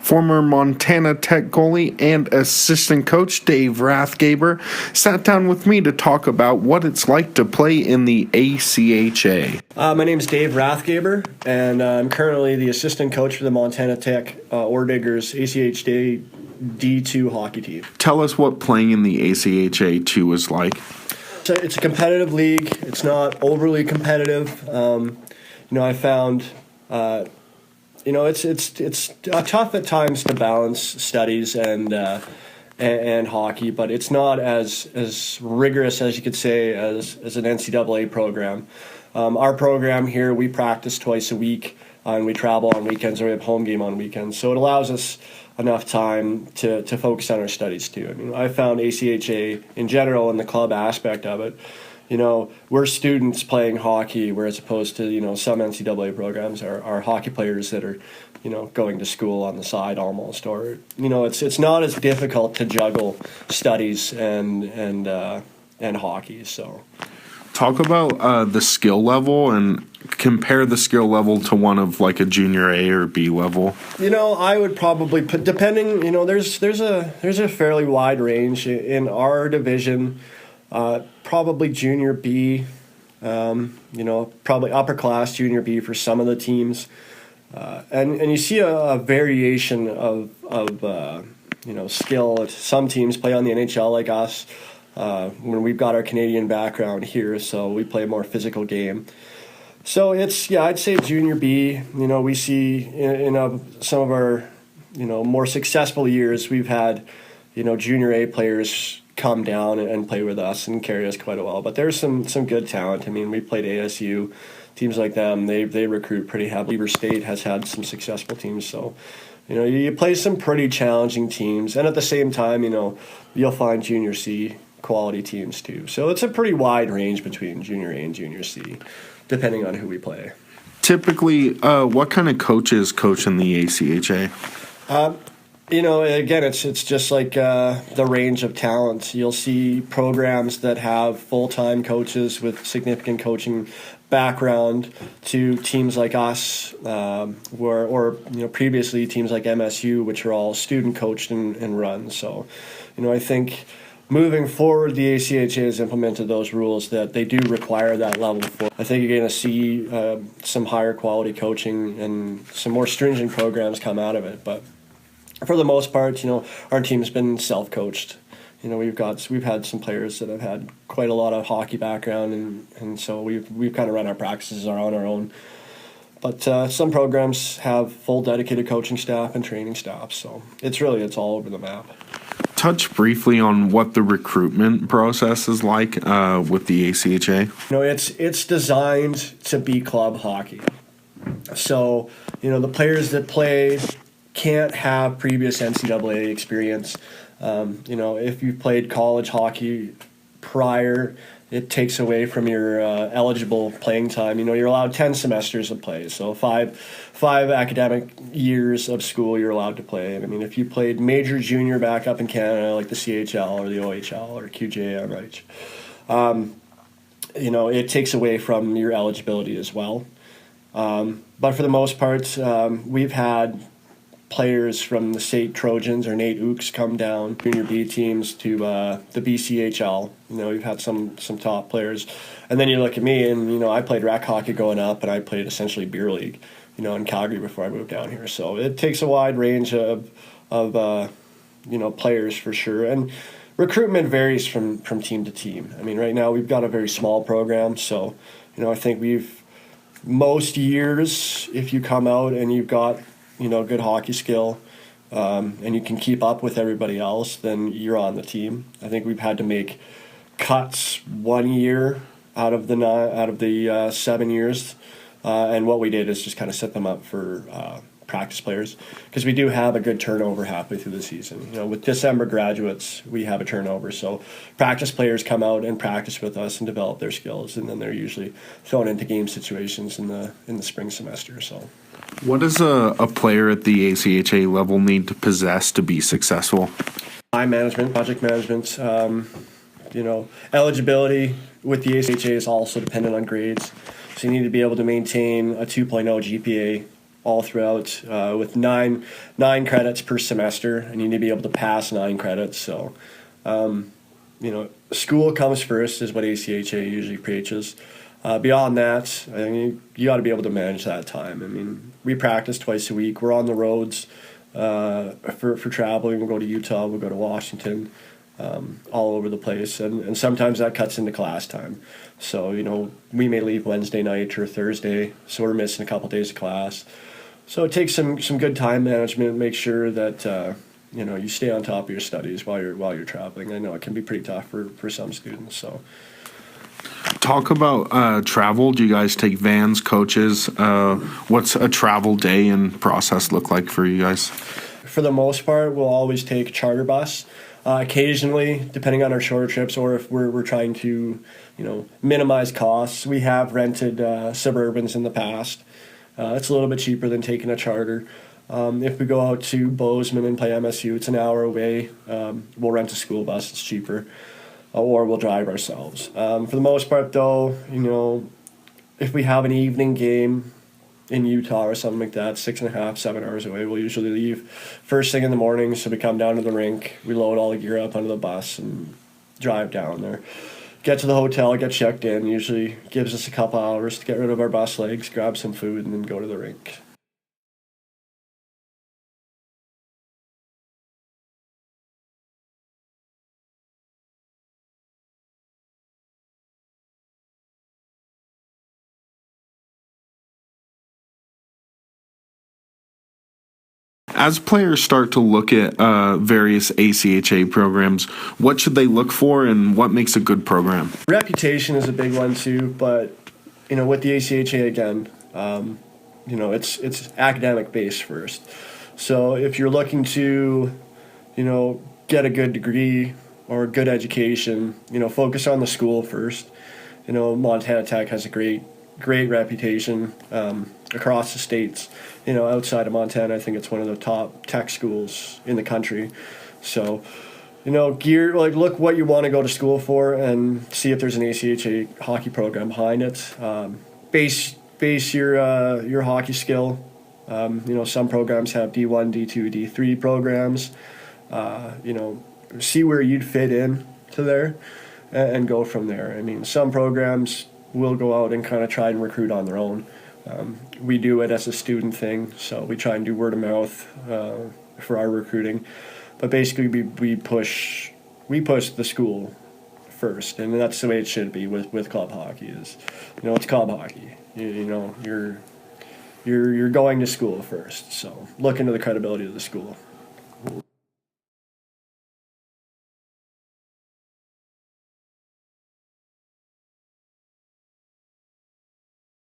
Former Montana Tech goalie and assistant coach Dave Rathgaber sat down with me to talk about what it's like to play in the ACHA. My name is Dave Rathgaber, and I'm currently the assistant coach for the Montana Tech Diggers ACHA D2 hockey team. Tell us what playing in the ACHA 2 is like. It's a competitive league. It's not overly competitive. I found, it's tough at times to balance studies and hockey, but it's not as rigorous as you could say as an NCAA program. Our program here, we practice twice a week, and we travel on weekends, or we have home game on weekends. So it allows us enough time to focus on our studies too. I mean, I found ACHA in general and the club aspect of it, we're students playing hockey, whereas opposed to, some NCAA programs are hockey players that are, going to school on the side almost, or, it's not as difficult to juggle studies and hockey. So talk about the skill level and compare the skill level to one of like a junior A or B level. I would probably put, depending, there's a fairly wide range in our division. Probably junior B, probably upper class junior B for some of the teams. And you see a variation of skill. Some teams play on the NHL like us, when we've got our Canadian background here, so we play a more physical game. So I'd say junior B, we see in some of our, more successful years, we've had, junior A players come down and play with us and carry us quite a while. But there's some good talent. I mean, we played ASU, teams like them, they recruit pretty heavily. Weber State has had some successful teams. So, you play some pretty challenging teams. And at the same time, you'll find junior C quality teams too. So it's a pretty wide range between junior A and junior C, depending on who we play. Typically, what kind of coaches coach in the ACHA? Again, it's just like the range of talent. You'll see programs that have full-time coaches with significant coaching background to teams like us, or previously teams like MSU, which are all student coached and run. So, I think moving forward, the ACHA has implemented those rules that they do require that level for. I think you're going to see some higher quality coaching and some more stringent programs come out of it. But for the most part, our team's been self-coached. We've had some players that have had quite a lot of hockey background, and so we've kind of run our practices on our own. But some programs have full dedicated coaching staff and training staff, so it's all over the map. Touch briefly on what the recruitment process is like with the ACHA. It's designed to be club hockey. So, the players that play can't have previous NCAA experience. If you've played college hockey prior, it takes away from your eligible playing time. You're allowed 10 semesters of play, so five academic years of school you're allowed to play. And I mean, if you played major junior back up in Canada, like the CHL or the OHL or QJMH, it takes away from your eligibility as well. But for the most part, we've had players from the state Trojans or Nate Ooks come down, junior B teams to the BCHL. We've had some top players. And then you look at me and, I played rec hockey growing up, and I played essentially beer league, in Calgary before I moved down here. So it takes a wide range of players for sure. And recruitment varies from team to team. I mean, right now we've got a very small program. So, I think most years, if you come out and you've got, good hockey skill, and you can keep up with everybody else, then you're on the team. I think we've had to make cuts 1 year out of the 7 years, and what we did is just kind of set them up for practice players, because we do have a good turnover halfway through the season. With December graduates, we have a turnover, so practice players come out and practice with us and develop their skills, and then they're usually thrown into game situations in the spring semester. So, what does a player at the ACHA level need to possess to be successful? Time management, project management, eligibility with the ACHA is also dependent on grades. So you need to be able to maintain a 2.0 GPA all throughout with nine credits per semester, and you need to be able to pass 9 credits. So, school comes first is what ACHA usually preaches. Beyond that, I mean, you got to be able to manage that time. I mean, we practice twice a week. We're on the roads for traveling. We'll go to Utah. We'll go to Washington, all over the place. And sometimes that cuts into class time. So, we may leave Wednesday night or Thursday, so we're missing a couple days of class. So it takes some good time management. Make sure that you stay on top of your studies while you're traveling. I know it can be pretty tough for some students. So. Talk about travel. Do you guys take vans, coaches? What's a travel day and process look like for you guys? For the most part, we'll always take a charter bus. Occasionally, depending on our shorter trips, or if we're trying to, minimize costs, we have rented Suburbans in the past. It's a little bit cheaper than taking a charter. If we go out to Bozeman and play MSU, it's an hour away. We'll rent a school bus. It's cheaper. Or we'll drive ourselves. For the most part, though, if we have an evening game in Utah or something like that, 6.5, 7 hours away, we'll usually leave first thing in the morning. So we come down to the rink, we load all the gear up onto the bus and drive down there. Get to the hotel, get checked in. Usually gives us a couple hours to get rid of our bus legs, grab some food, and then go to the rink. As players start to look at various ACHA programs, what should they look for and what makes a good program? Reputation is a big one too, but with the ACHA again, it's academic based first. So if you're looking to, get a good degree or a good education, focus on the school first. Montana Tech has a great reputation across the states. Outside of Montana, I think it's one of the top tech schools in the country. So, look what you want to go to school for and see if there's an ACHA hockey program behind it. Base your hockey skill. Some programs have D1, D2, D3 programs. See where you'd fit in to there and go from there. I mean, some programs will go out and kind of try and recruit on their own. We do it as a student thing, so we try and do word of mouth for our recruiting. But basically, we push the school first, and that's the way it should be with club hockey. It's club hockey. You're going to school first, so look into the credibility of the school.